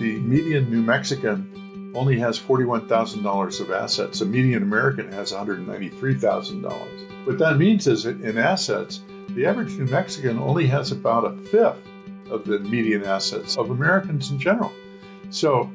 the median New Mexican only has $41,000 of assets. A median American has $193,000. What that means is that in assets, the average New Mexican only has about a fifth of the median assets of Americans in general. So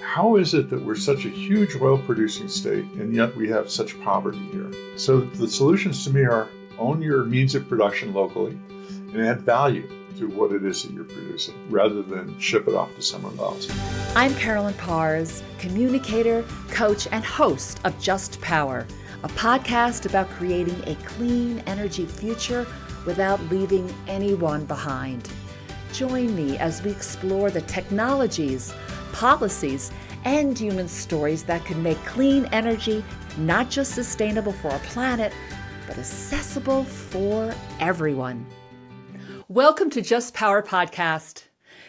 how is it that we're such a huge oil-producing state and yet we have such poverty here? So the solutions to me are own your means of production locally and add value to what it is that you're producing rather than ship it off to someone else. I'm Carolyn Parrs, communicator, coach, and host of Just Power, a podcast about creating a clean energy future without leaving anyone behind. Join me as we explore the technologies, policies, and human stories that can make clean energy not just sustainable for our planet, but accessible for everyone. Welcome to Just Power Podcast.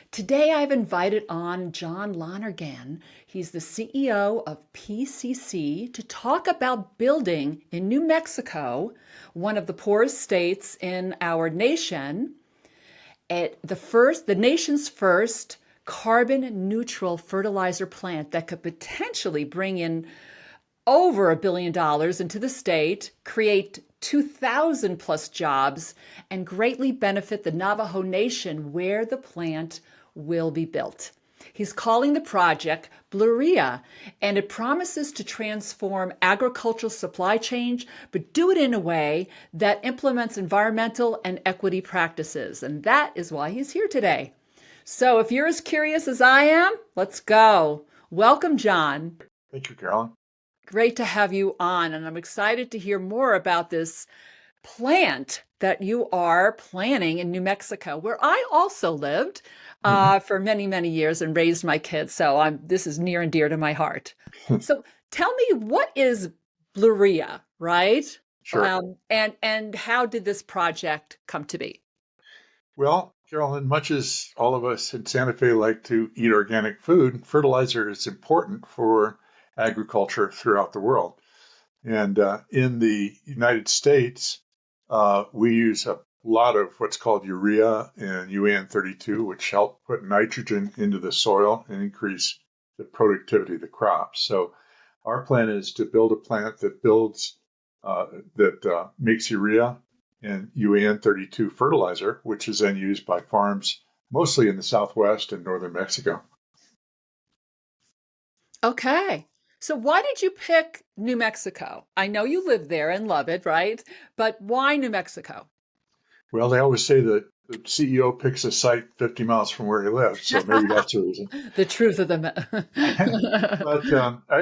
Today I've invited on John Lonergan. He's the CEO of PCC to talk about building in New Mexico, one of the poorest states in our nation, the nation's first carbon neutral fertilizer plant that could potentially bring in over $1 billion into the state, create 2,000 plus jobs, and greatly benefit the Navajo Nation where the plant will be built. He's calling the project Bluria, and it promises to transform agricultural supply chain, but do it in a way that implements environmental and equity practices. And that is why he's here today. So if you're as curious as I am, let's go. Welcome, John. Thank you, Carolyn. Great to have you on, and I'm excited to hear more about this plant that you are planning in New Mexico, where I also lived for many, many years and raised my kids. So this is near and dear to my heart. So tell me, what is Bluria, right? Sure. And how did this project come to be? Well, Carolyn, much as all of us in Santa Fe like to eat organic food, fertilizer is important for agriculture throughout the world. And in the United States, we use a lot of what's called urea and UAN32, which help put nitrogen into the soil and increase the productivity of the crops. So our plan is to build a plant that makes urea and UAN32 fertilizer, which is then used by farms mostly in the Southwest and northern Mexico. Okay. So why did you pick New Mexico? I know you live there and love it, right? But why New Mexico? Well, they always say that the CEO picks a site 50 miles from where he lives, so maybe that's the reason. The truth of the But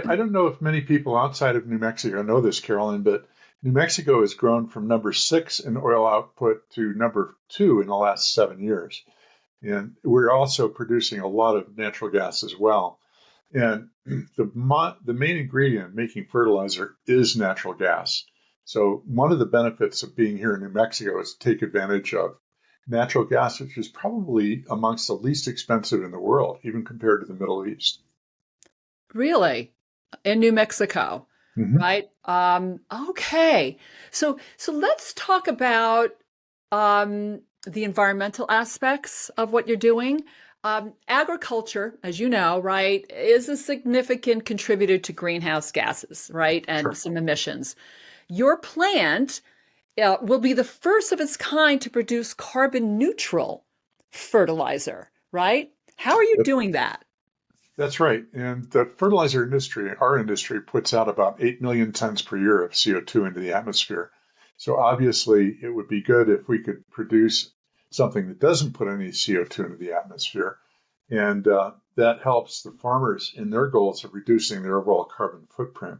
I don't know if many people outside of New Mexico know this, Carolyn, but New Mexico has grown from number 6 in oil output to number 2 in the last 7 years. And we're also producing a lot of natural gas as well. And the main ingredient in making fertilizer is natural gas. So one of the benefits of being here in New Mexico is to take advantage of natural gas, which is probably amongst the least expensive in the world, even compared to the Middle East. Really? In New Mexico, right? Okay. So let's talk about the environmental aspects of what you're doing. Agriculture, as you know, right, is a significant contributor to greenhouse gases, right, and Sure. some emissions. Your plant will be the first of its kind to produce carbon neutral fertilizer, right? How are you doing that? That's right. And the fertilizer industry, our industry, puts out about 8 million tons per year of CO2 into the atmosphere. So obviously, it would be good if we could produce something that doesn't put any CO2 into the atmosphere. And that helps the farmers in their goals of reducing their overall carbon footprint.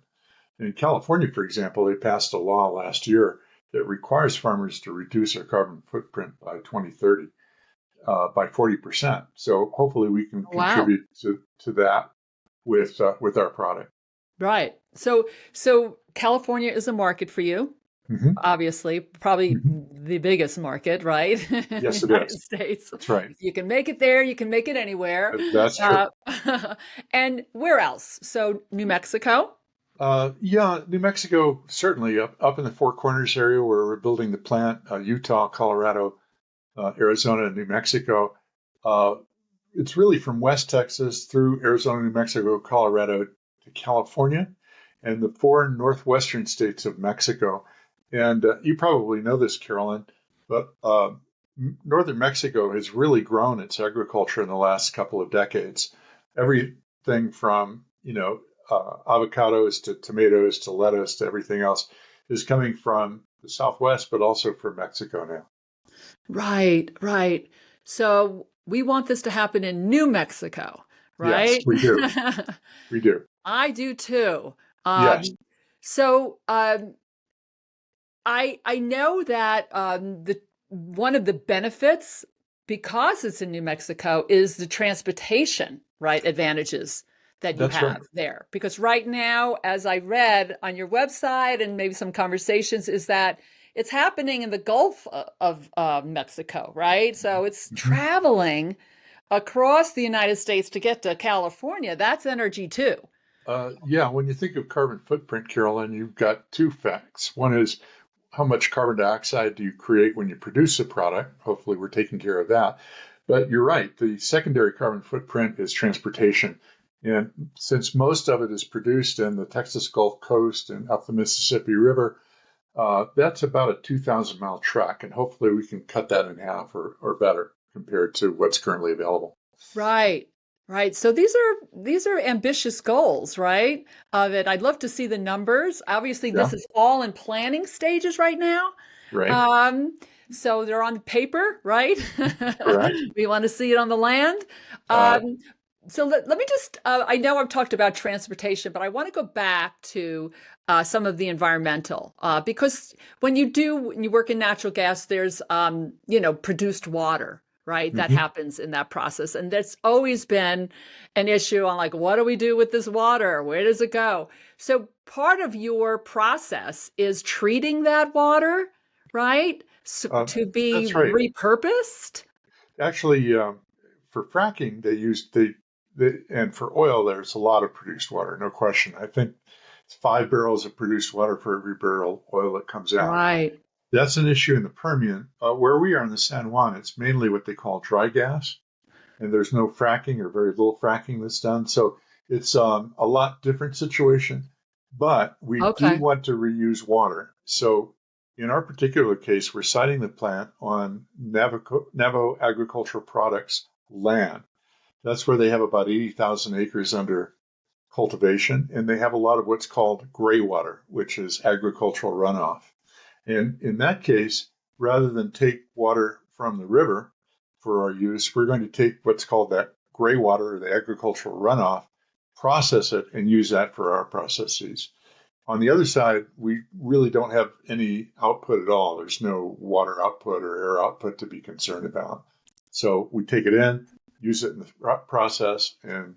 In California, for example, they passed a law last year that requires farmers to reduce their carbon footprint by 2030 by 40%. So hopefully we can contribute to that with our product. Right. So California is a market for you. Obviously, probably the biggest market, right? Yes, it United is. States. That's right. If you can make it there, you can make it anywhere. That's true. And where else? So New Mexico? Yeah, New Mexico, certainly up in the Four Corners area where we're building the plant, Utah, Colorado, Arizona, and New Mexico. it's really from West Texas through Arizona, New Mexico, Colorado to California, and the four northwestern states of Mexico. And you probably know this, Carolyn, but northern Mexico has really grown its agriculture in the last couple of decades. Everything from avocados to tomatoes to lettuce to everything else is coming from the Southwest, but also from Mexico now. Right, right. So we want this to happen in New Mexico, Yes, right? we do. We do. I do too. Yes, So I know that the one of the benefits, because it's in New Mexico, is the transportation, right, advantages that you that's right. have there. Because right now, as I read on your website and maybe some conversations, is that it's happening in the Gulf of Mexico, right? So it's Mhm. traveling across the United States to get to California. That's energy too. Yeah, when you think of carbon footprint, Carolyn, you've got two facts. One is how much carbon dioxide do you create when you produce a product? Hopefully, we're taking care of that. But you're right, the secondary carbon footprint is transportation. And since most of it is produced in the Texas Gulf Coast and up the Mississippi River, that's about a 2,000-mile trek. And hopefully, we can cut that in half or better compared to what's currently available. Right. Right. So these are ambitious goals, right? And I'd love to see the numbers. Obviously, Yeah, this is all in planning stages right now. right. Um, so they're on paper, right? Correct. We want to see it on the land. Uh, Um, so let me just, I know I've talked about transportation, but I want to go back to some of the environmental, because when you work in natural gas, there's, produced water, right? That mhm. happens in that process. And that's always been an issue on like, what do we do with this water? Where does it go? So part of your process is treating that water, right? So, uh, to be that's right. repurposed. Actually, for fracking, and for oil, there's a lot of produced water, no question. I think it's 5 barrels of produced water for every barrel of oil that comes out. Right. That's an issue in the Permian. Where we are in the San Juan, it's mainly what they call dry gas, and there's no fracking or very little fracking that's done. So it's a lot different situation, but we do Okay. want to reuse water. So in our particular case, we're siting the plant on Navajo Agricultural Products land. That's where they have about 80,000 acres under cultivation, and they have a lot of what's called gray water, which is agricultural runoff. And in that case, rather than take water from the river for our use, we're going to take what's called that gray water or the agricultural runoff, process it, and use that for our processes. On the other side, we really don't have any output at all. There's no water output or air output to be concerned about. So we take it in, use it in the process, and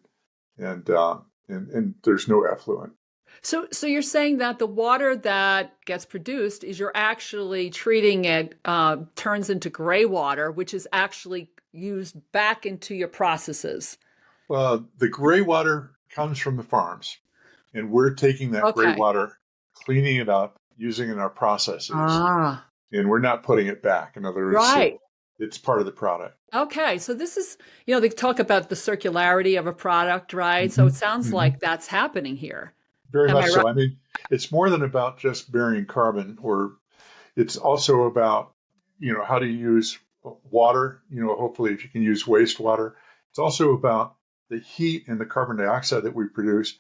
there's no effluent. So you're saying that the water that gets produced is you're actually treating it, turns into gray water, which is actually used back into your processes. The gray water comes from the farms, and we're taking that gray Okay. water, cleaning it up, using it in our processes, Ah, and we're not putting it back. In other words, right. it's part of the product. Okay. So this is, they talk about the circularity of a product, right? So it Hmm. sounds Hmm. like that's happening here. Very Am I much right? so. I mean, it's more than about just burying carbon, or it's also about, how to use water, hopefully if you can use wastewater. It's also about the heat and the carbon dioxide that we produce.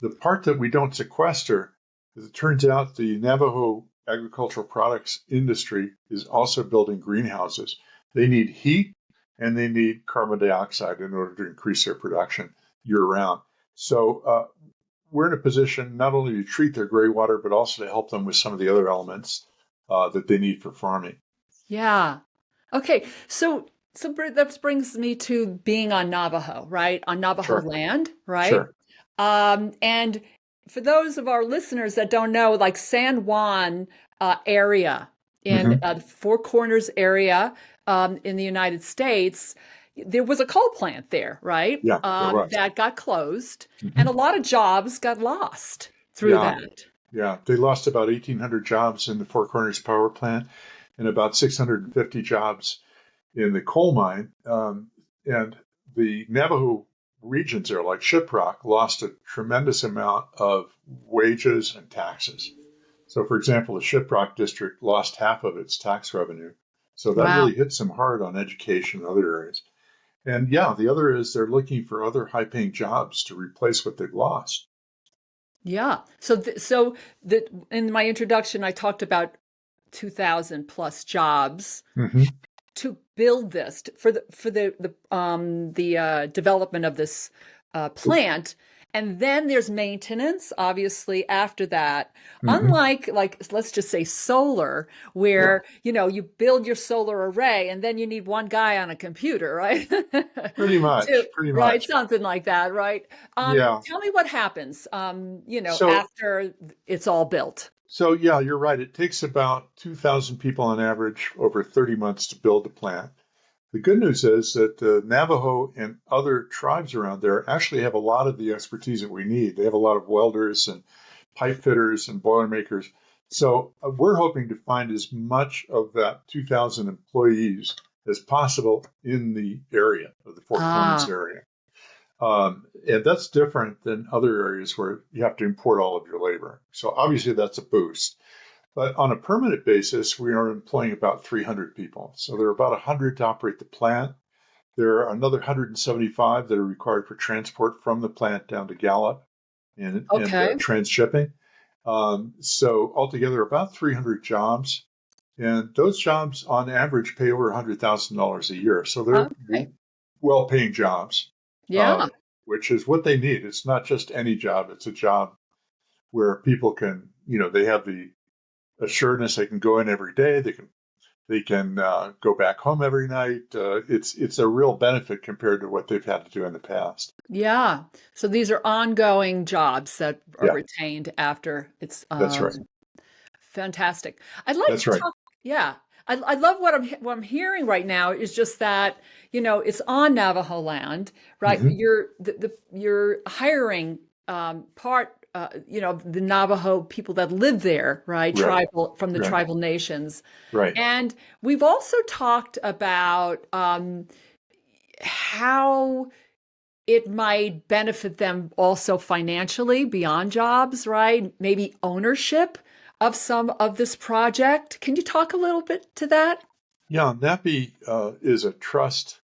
The part that we don't sequester, as it turns out, the Navajo agricultural products industry is also building greenhouses. They need heat and they need carbon dioxide in order to increase their production year round. So we're in a position not only to treat their gray water, but also to help them with some of the other elements that they need for farming. Yeah. Okay. So that brings me to being on Navajo, right? On Navajo Sure, land, right? sure. And for those of our listeners that don't know, like San Juan area in Hmm. the Four Corners area in the United States, there was a coal plant there, right? Yeah, there was. That got closed, and a Hmm. lot of jobs got lost through Yeah, that. yeah. They lost about 1,800 jobs in the Four Corners power plant and about 650 jobs in the coal mine. And the Navajo regions there, like Shiprock, lost a tremendous amount of wages and taxes. So, for example, the Shiprock district lost half of its tax revenue. So that Wow. really hits them hard on education and other areas. And yeah, the other is they're looking for other high paying jobs to replace what they've lost. Yeah. So in my introduction, I talked about 2,000 plus jobs Hmm. to build this for the development of this plant. And then there's maintenance, obviously, after that. Hmm. Unlike, like, let's just say solar, Yeah, where, you build your solar array and then you need one guy on a computer, right? pretty To, much, pretty right, much. something like that, right? Yeah. Tell me what happens, So, after it's all built. so yeah, you're right. It takes about 2,000 people on average over 30 months to build the plant. The good news is that the Navajo and other tribes around there actually have a lot of the expertise that we need. They have a lot of welders and pipe fitters and boilermakers. So we're hoping to find as much of that 2,000 employees as possible in the area of the Four Corners Ah, area. And that's different than other areas where you have to import all of your labor. So obviously that's a boost. But on a permanent basis, we are employing about 300 people. So there are about 100 to operate the plant. There are another 175 that are required for transport from the plant down to Gallup and okay. transshipping. So altogether, about 300 jobs. And those jobs, on average, pay over $100,000 a year. So they're Okay. well-paying jobs, Yeah. which is what they need. It's not just any job. It's a job where people can, they have the assuredness they can go in every day. They can go back home every night. It's a real benefit compared to what they've had to do in the past. Yeah. So these are ongoing jobs that are Yeah, retained after it's that's right. fantastic. I'd like That's to right. talk, yeah. I love what I'm hearing right now is just that, it's on Navajo land, right? Hmm. You're hiring part the Navajo people that live there, right? Right. Tribal from the Right. tribal nations. Right. And we've also talked about how it might benefit them also financially beyond jobs, right? Maybe ownership of some of this project. Can you talk a little bit to that? Yeah, NAPI is a trust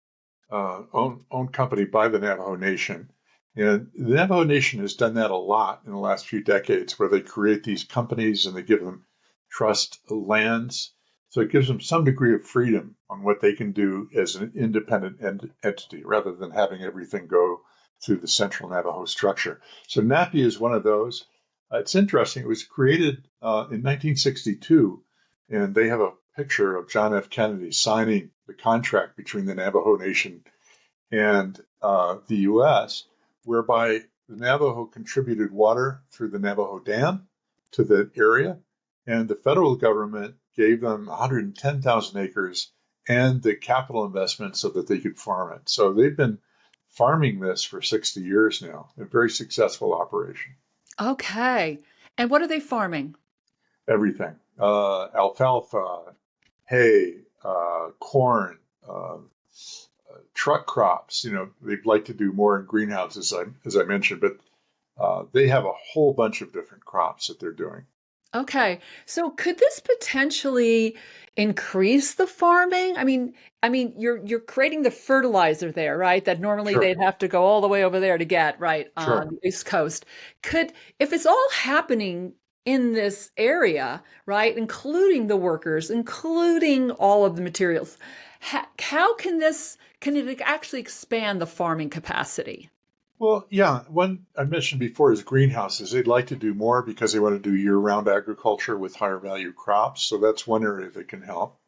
owned company by the Navajo Nation. And the Navajo Nation has done that a lot in the last few decades, where they create these companies and they give them trust lands. So it gives them some degree of freedom on what they can do as an independent entity rather than having everything go through the central Navajo structure. So NAPI is one of those. It's interesting. It was created in 1962, and they have a picture of John F. Kennedy signing the contract between the Navajo Nation and the U.S., whereby the Navajo contributed water through the Navajo Dam to the area, and the federal government gave them 110,000 acres and the capital investment so that they could farm it. So they've been farming this for 60 years now, a very successful operation. Okay. And what are they farming? Everything alfalfa, hay, corn, truck crops. They'd like to do more in greenhouses, as I mentioned, but they have a whole bunch of different crops that they're doing. Okay. So could this potentially increase the farming? I mean, you're creating the fertilizer there, right? That normally Sure, they'd have to go all the way over there to get, right, on sure. the East Coast. If it's all happening in this area, right, including the workers, including all of the materials, how can it actually expand the farming capacity? Well, yeah, one I mentioned before is greenhouses. They'd like to do more because they want to do year-round agriculture with higher value crops. So that's one area that can help.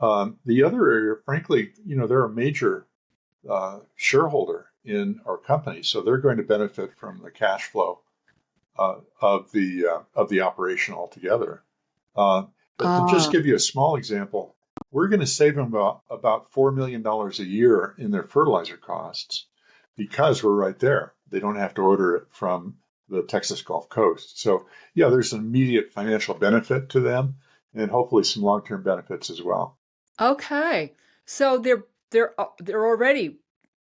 The other area, frankly, they're a major shareholder in our company, so they're going to benefit from the cash flow of the operation altogether. Uh, but to just Ah, give you a small example, we're going to save them about $4 million a year in their fertilizer costs because we're right there. They don't have to order it from the Texas Gulf Coast. So yeah, there's an immediate financial benefit to them, and hopefully some long-term benefits as well. okay. So they're already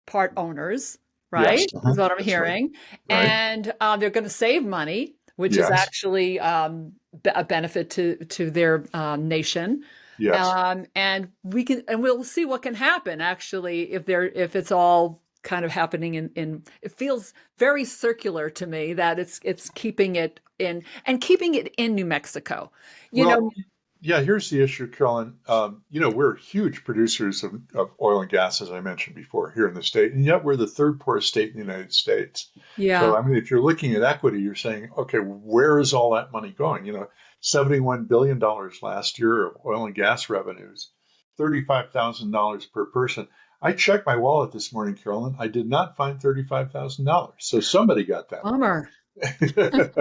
part owners, Yes. right? Is what I'm That's right. hearing. Right. And they're going to save money, which is Yes. actually a benefit to their nation. Yes. And we'll see what can happen actually if it's all kind of happening in it feels very circular to me that it's keeping it in and keeping it in New Mexico. You Well, know, yeah, here's the issue, Carolyn. We're huge producers of oil and gas, as I mentioned before, here in the state, and yet we're the third poorest state in the United States. So, yeah. I mean, if you're looking at equity, you're saying, okay, where is all that money going? $71 billion last year of oil and gas revenues, $35,000 per person. I checked my wallet this morning, Carolyn. I did not find $35,000. So somebody got that Bummer. money.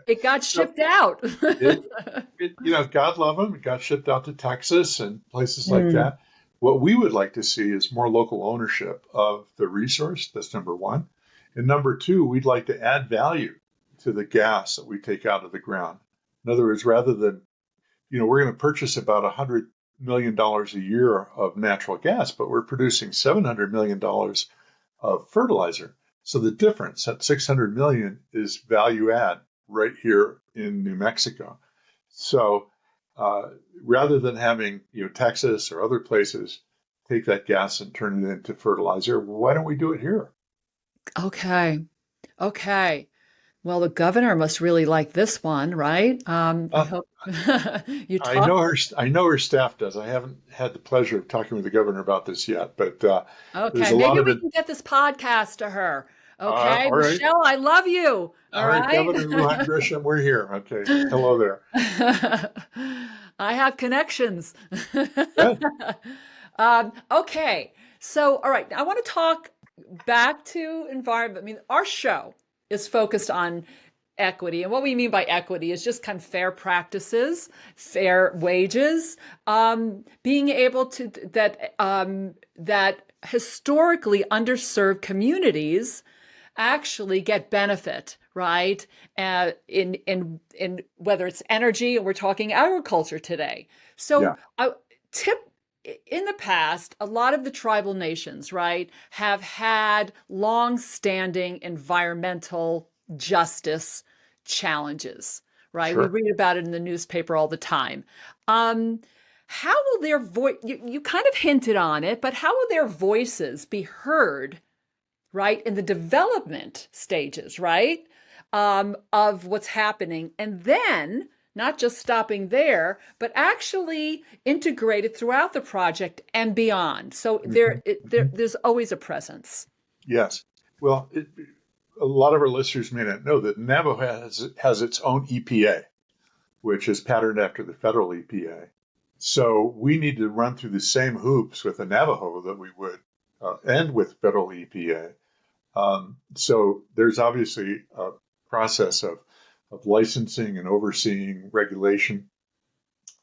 It got So shipped out. it, God love them. It got shipped out to Texas and places like Mm, that. What we would like to see is more local ownership of the resource. That's number one. And number two, we'd like to add value to the gas that we take out of the ground. In other words, rather than, we're going to purchase about $100 million a year of natural gas, but we're producing $700 million of fertilizer. So the difference, that 600 million, is value add right here in New Mexico. So rather than having Texas or other places take that gas and turn it into fertilizer, why don't we do it here? okay. Okay. Well, the governor must really like this one, right? I Uh, hope you I talk. know her. I know her staff does. I haven't had the pleasure of talking with the governor about this yet, but there's Okay, a lot maybe of we it. can get this podcast to her. Okay, All right, Michelle, I love you. All all right, right. Governor Lujan Grisham, we're here. Okay, hello there. I have connections. Good. Okay, so all right, I want to talk back to environment. I mean, our show is focused on equity, and what we mean by equity is just kind of fair practices, fair wages, being able to that historically underserved communities actually get benefit, right? In whether it's energy, and we're talking agriculture today. Yeah, So, tip in the past, a lot of the tribal nations, right, have had long-standing environmental justice challenges, right? We sure. read about it in the newspaper all the time. Um, how will their voice, you kind of hinted on it, but how will their voices be heard, right, in the development stages, right, of what's happening? And then not just stopping there, but actually integrated throughout the project and beyond. So Mhm, mhm. there's always a presence. Yes. Well, a lot of our listeners may not know that Navajo has its own EPA, which is patterned after the federal EPA. So we need to run through the same hoops with the Navajo that we would, and with federal EPA. So there's obviously a process of licensing and overseeing regulation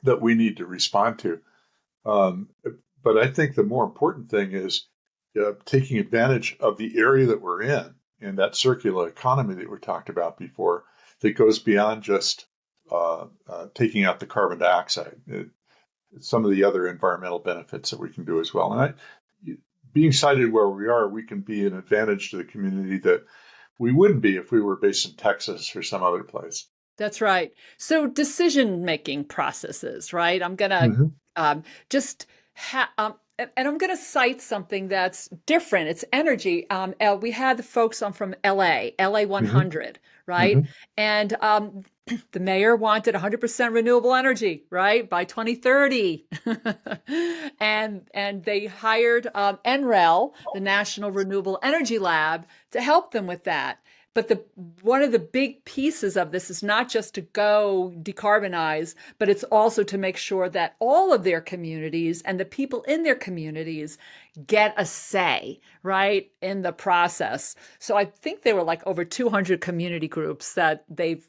that we need to respond to. Um, but I think the more important thing is taking advantage of the area that we're in and that circular economy that we talked about before that goes beyond just taking out the carbon dioxide. Some of the other environmental benefits that we can do as well. And being sited where we are, we can be an advantage to the community that we wouldn't be if we were based in Texas or some other place. That's right. So decision-making processes, right? I'm gonna Hmm. just and I'm gonna cite something that's different. It's energy. We had the folks on from LA Hmm. 100, right? Hmm. And the mayor wanted 100% renewable energy, right, by 2030, and they hired NREL, the National Renewable Energy Lab, to help them with that. But one of the big pieces of this is not just to go decarbonize, but it's also to make sure that all of their communities and the people in their communities get a say, right, in the process. So I think there were like over 200 community groups that they've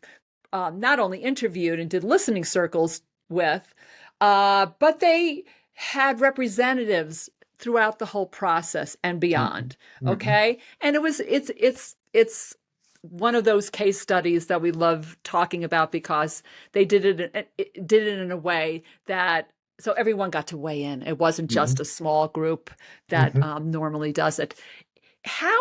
not only interviewed and did listening circles with, but they had representatives throughout the whole process and Hmm. beyond. Hmm. Okay, and it's one of those case studies that we love talking about because they did it in a way that so everyone got to weigh in. It wasn't Hmm. just a small group that Hmm. normally does it. how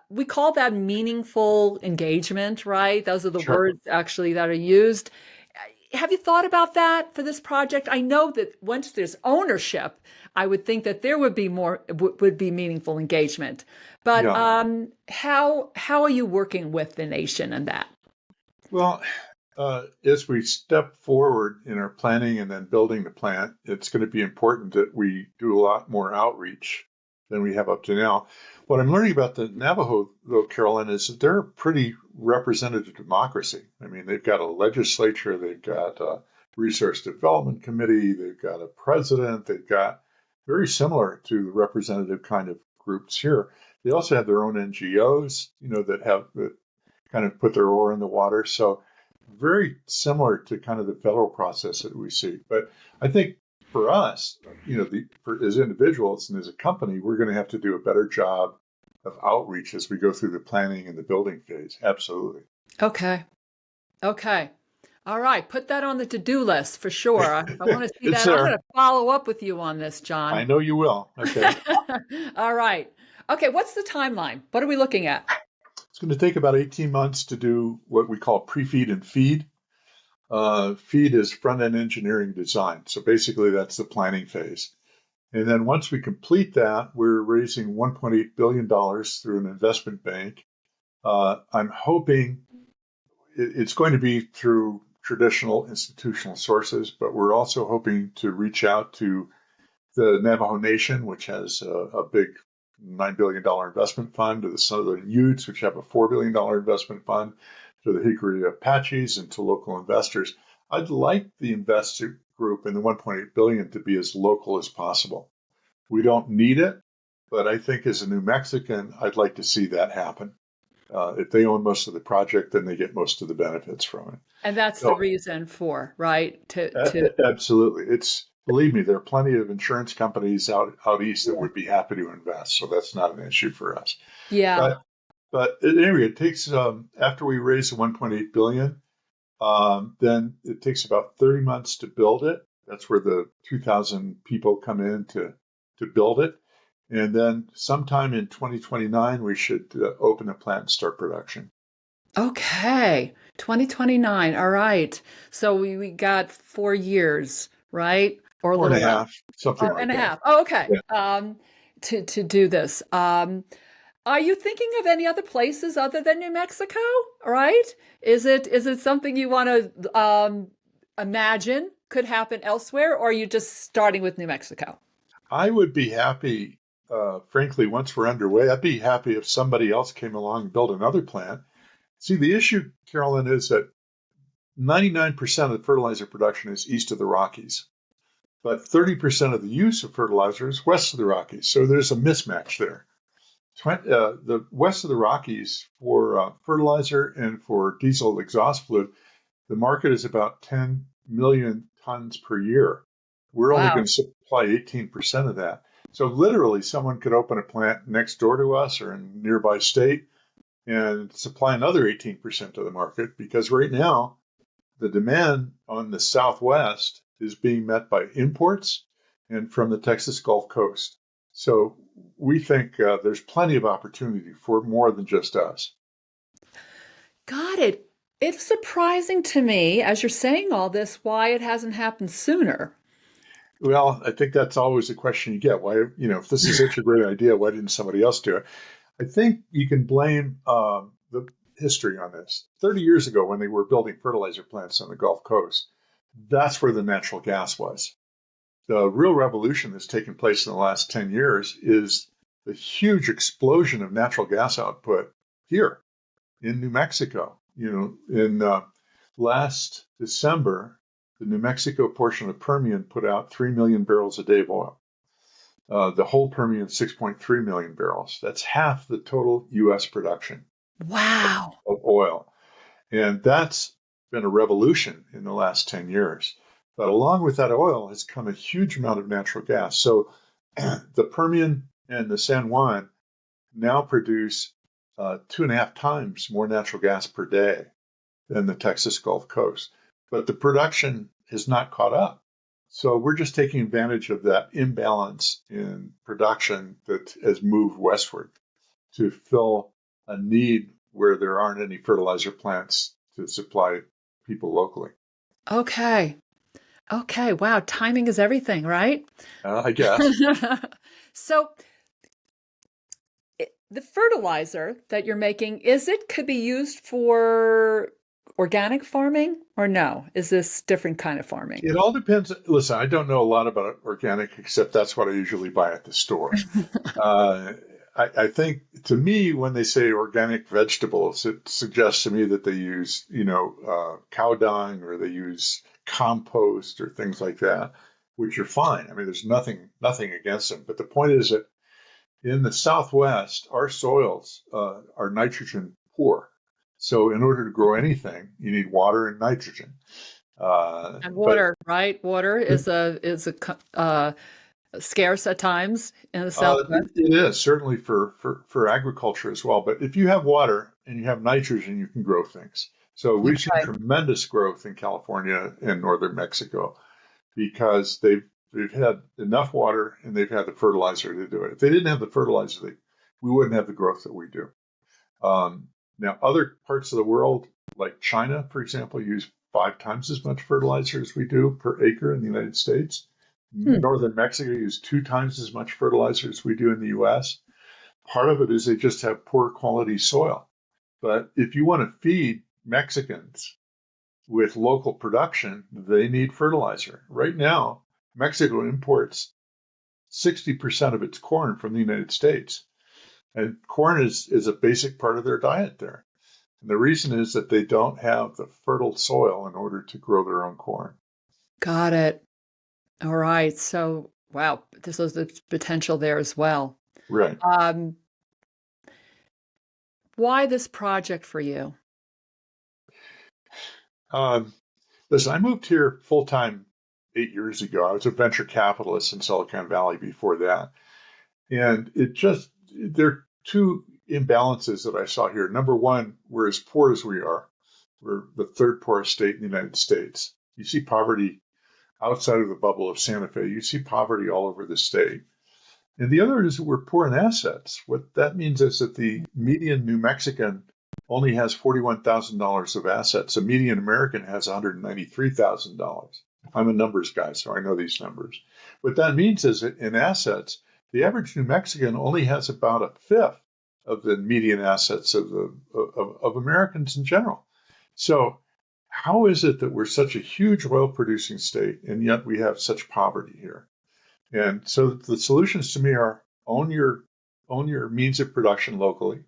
we call that meaningful engagement, right? Those are the Sure. words actually that are used. Have you thought about that for this project? I know that once there's ownership, I would think that there would be would be meaningful engagement. But Yeah. how are you working with the nation in that? Well, as we step forward in our planning and then building the plant, it's going to be important that we do a lot more outreach than we have up to now. What I'm learning about the Navajo, though, Carolyn, is that they're a pretty representative democracy. I mean, they've got a legislature, they've got a resource development committee, they've got a president, they've got very similar to the representative kind of groups here. They also have their own NGOs, that kind of put their oar in the water. So very similar to kind of the federal process that we see. But I think for us, as individuals and as a company, we're going to have to do a better job of outreach as we go through the planning and the building phase. Absolutely. Okay. Okay. All right. Put that on the to-do list for sure. I want to see It's that. I'm going there. to follow up with you on this, I John. know you will. Okay. All right. Okay. What's the timeline? What are we looking at? It's going to take about 18 months to do what we call pre-feed and feed. Feed is front-end engineering design. So basically, that's the planning phase. And then once we complete that, we're raising $1.8 billion through an investment bank. I'm hoping it's going to be through traditional institutional sources, but we're also hoping to reach out to the Navajo Nation, which has a big $9 billion investment fund, to the Southern Utes, which have a $4 billion investment fund, to the Hickory Apaches, and to local investors. I'd like the investor group and the 1.8 billion to be as local as possible. We don't need it, but I think as a New Mexican, I'd like to see that happen. If they own most of the project, then they get most of the benefits from it. And that's the So, reason for, right? To absolutely. Believe me, there are plenty of insurance companies out east that would be happy to invest. So that's not an issue for us. Yeah. But but at any rate, it takes after we raise the 1.8 billion, then it takes about 30 months to build it. That's where the 2,000 people come in to build it. And then sometime in 2029, we should open the plant and start production. Okay. 2029. All right. So we got 4 years, right? Or a Four and little a less. half, something Or and like a that. half. Oh, okay. Yeah. To do this. Are you thinking of any other places other than New Mexico? Right? Is it something you want to imagine could happen elsewhere, or are you just starting with New Mexico? I would be happy, frankly, once we're underway, I'd be happy if somebody else came along and built another plant. See, the issue, Carolyn, is that 99% of the fertilizer production is east of the Rockies, but 30% of the use of fertilizer is west of the Rockies. So there's a mismatch there. The west of the Rockies for fertilizer and for diesel exhaust fluid, the market is about 10 million tons per year. We're only going Wow. to supply 18% of that. So literally, someone could open a plant next door to us or in a nearby state and supply another 18% of the market because right now the demand on the Southwest is being met by imports and from the Texas Gulf Coast. So we think there's plenty of opportunity for more than just us. Got it. It's surprising to me, as you're saying all this, why it hasn't happened sooner. Well, I think that's always a question you get. Why, if this is such a great idea, why didn't somebody else do it? I think you can blame the history on this. 30 years ago, when they were building fertilizer plants on the Gulf Coast, that's where the natural gas was. The real revolution that's taken place in the last 10 years is the huge explosion of natural gas output here in New Mexico. In last December, the New Mexico portion of the Permian put out 3 million barrels a day of oil. The whole Permian, 6.3 million barrels. That's half the total U.S. production Wow. of oil. And that's been a revolution in the last 10 years. But along with that oil has come a huge amount of natural gas. So the Permian and the San Juan now produce 2.5 times more natural gas per day than the Texas Gulf Coast. But the production has not caught up. So we're just taking advantage of that imbalance in production that has moved westward. to fill a need where there aren't any fertilizer plants to supply people locally. Okay. Okay. Wow. Timing is everything, right? I guess. So the fertilizer that you're making, could be used for organic farming or no? Is this different kind of farming? It all depends. Listen, I don't know a lot about organic, except that's what I usually buy at the store. Uh, I think, to me, when they say organic vegetables, it suggests to me that they use, cow dung, or they use compost or things like that, which are fine. I mean, there's nothing against them. But the point is that in the Southwest, our soils are nitrogen poor. So in order to grow anything, you need water and nitrogen. And But water, right? Water is scarce at times in the Southwest. it is certainly for agriculture as well. But if you have water and you have nitrogen, you can grow things. So we've seen Okay. tremendous growth in California and northern Mexico because they've had enough water and they've had the fertilizer to do it. If they didn't have the fertilizer, we wouldn't have the growth that we do. Now, other parts of the world, like China, for example, use 5 times as much fertilizer as we do per acre in the United States. Hmm. Northern Mexico use 2 times as much fertilizer as we do in the U.S. Part of it is they just have poor quality soil. But if you want to feed Mexicans with local production, they need fertilizer. Right now, Mexico imports 60% of its corn from the United States. And corn is a basic part of their diet there. And the reason is that they don't have the fertile soil in order to grow their own corn. Got it. All right. So, wow, this is the potential there as well. Right. Um, why this project for you? Um, Listen, I moved here full time 8 years ago. I was a venture capitalist in Silicon Valley before that. And there are two imbalances that I saw here. Number one, we're as poor as we are. We're the third poorest state in the United States. You see poverty outside of the bubble of Santa Fe. You see poverty all over the state. And the other is that we're poor in assets. What that means is that the median New Mexican only has $41,000 of assets. A median American has $193,000. I'm a numbers guy, so I know these numbers. What that means is that in assets, the average New Mexican only has about a fifth of the median assets of Americans in general. So how is it that we're such a huge oil producing state and yet we have such poverty here? And so the solutions to me are own your means of production locally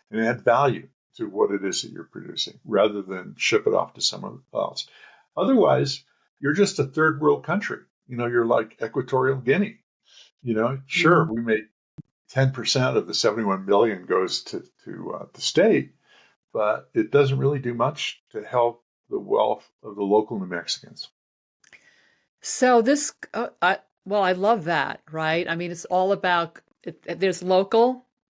and add value to what it is that you're producing rather than ship it off to someone else. Otherwise, you're just a third world country. You're like Equatorial Guinea. Sure, Mhm. we make 10% of the 71 billion goes to the state, but it doesn't really do much to help the wealth of the local New Mexicans. So I love that, right? I mean, it's all about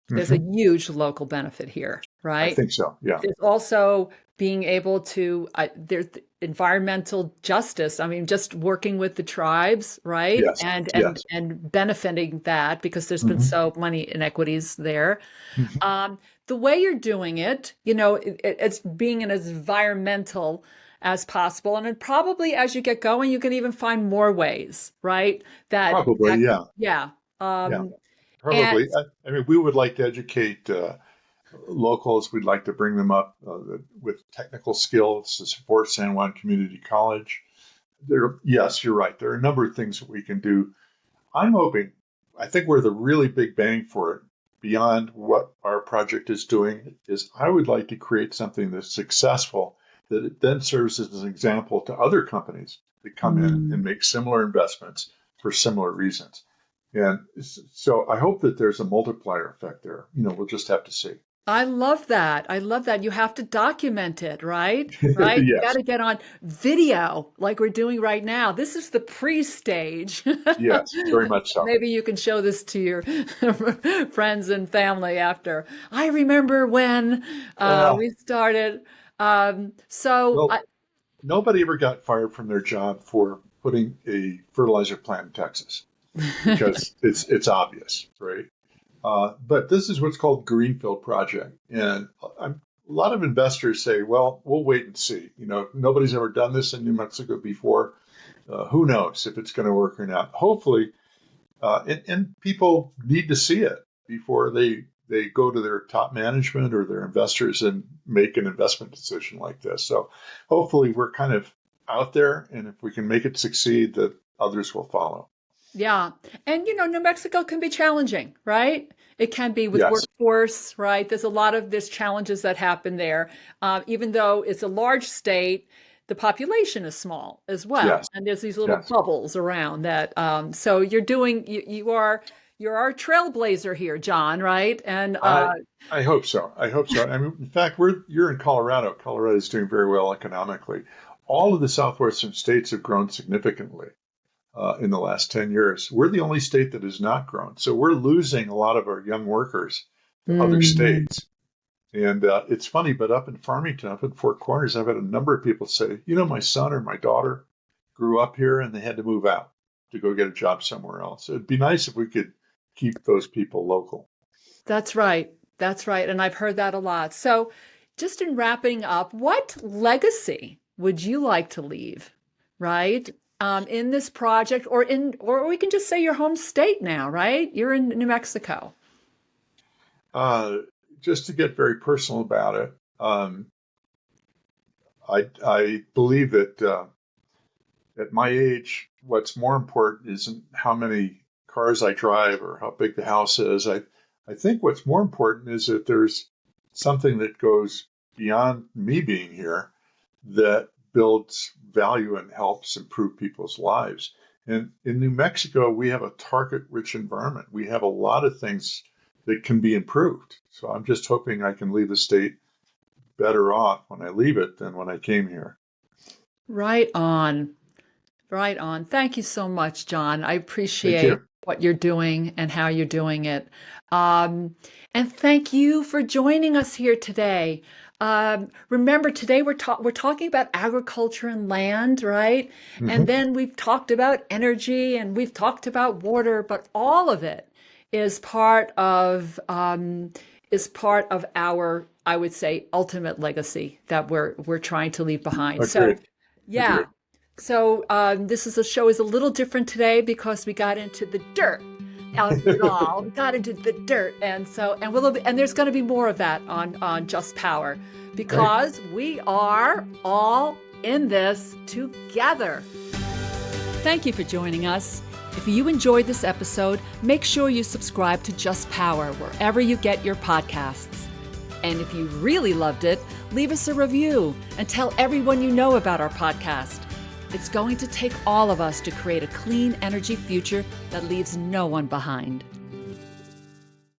there's a Hmm. huge local benefit here, I right? think so. Yeah. There's also being able to, there's environmental justice. I mean, just working with the tribes, right? Yes. And Yes. benefiting that because there's been Hmm. so many inequities there. Hmm. The way you're doing it, it's being as environmental as possible. And then probably as you get going, you can even find more ways, right? Probably. Yeah. Yeah. Yeah. Um, and Probably. I mean, we would like to educate locals. We'd like to bring them up with technical skills to support San Juan Community College. Yes, you're right. There are a number of things that we can do. I'm hoping, I think where the really big bang for it, beyond what our project is doing, is I would like to create something that's successful, that it then serves as an example to other companies that come in mm, and make similar investments for similar reasons. And so I hope that there's a multiplier effect there. We'll just have to see. I love that. I love that. You have to document it, right? Right? You got Yes, to get on video like we're doing right now. This is the pre-stage. yes, very much so. Maybe you can show this to your friends and family after. I remember when Uh, we started. Um, so well, I, nobody ever got fired from their job for putting a fertilizer plant in Texas because it's obvious, right? But this is what's called Greenfield Project. And a lot of investors say, well, we'll wait and see. Nobody's ever done this in New Mexico before. Who knows if it's going to work or not? Hopefully, and people need to see it before they go to their top management or their investors and make an investment decision like this. So hopefully we're kind of out there, and if we can make it succeed, that others will follow. Yeah. And, New Mexico can be challenging, right? It can be with Yes, workforce, right? There's challenges that happen there. Even though it's a large state, the population is small as well. yes, And there's these little yes. bubbles around that. So you're our trailblazer here, John, right? And I hope so. I hope so. I mean, in fact, you're in Colorado. Colorado is doing very well economically. All of the southwestern states have grown significantly in the last 10 years. We're the only state that has not grown. So we're losing a lot of our young workers to other mm, states. And it's funny, but up in Farmington, up in Four Corners, I've had a number of people say, my son or my daughter grew up here and they had to move out to go get a job somewhere else. It'd be nice if we could keep those people local. that's right. That's right. And I've heard that a lot. So just in wrapping up, what legacy would you like to leave, right? In this project or we can just say your home state now, right? You're in New Mexico. Uh, just to get very personal about it, I believe that at my age, what's more important isn't how many cars I drive or how big the house is. I think what's more important is that there's something that goes beyond me being here that builds value and helps improve people's lives. And in New Mexico, we have a target-rich environment. We have a lot of things that can be improved. So I'm just hoping I can leave the state better off when I leave it than when I came here. Right on. Right on. Thank you so much, John. I Thank appreciate you. what you're doing and how you're doing it. Um, and thank you for joining us here today. Remember, today we're talking about agriculture and land, right? And Hmm. then we've talked about energy and we've talked about water, but all of it is part of our, I would say, ultimate legacy that we're trying to leave behind. So, Agreed. yeah. Agreed. So this show is a little different today because we got into the dirt of it all. We got into the dirt, and there's going to be more of that on Just Power Right. because we are all in this together. Thank you for joining us. If you enjoyed this episode, make sure you subscribe to Just Power wherever you get your podcasts. And if you really loved it, leave us a review and tell everyone you know about our podcast. It's going to take all of us to create a clean energy future that leaves no one behind.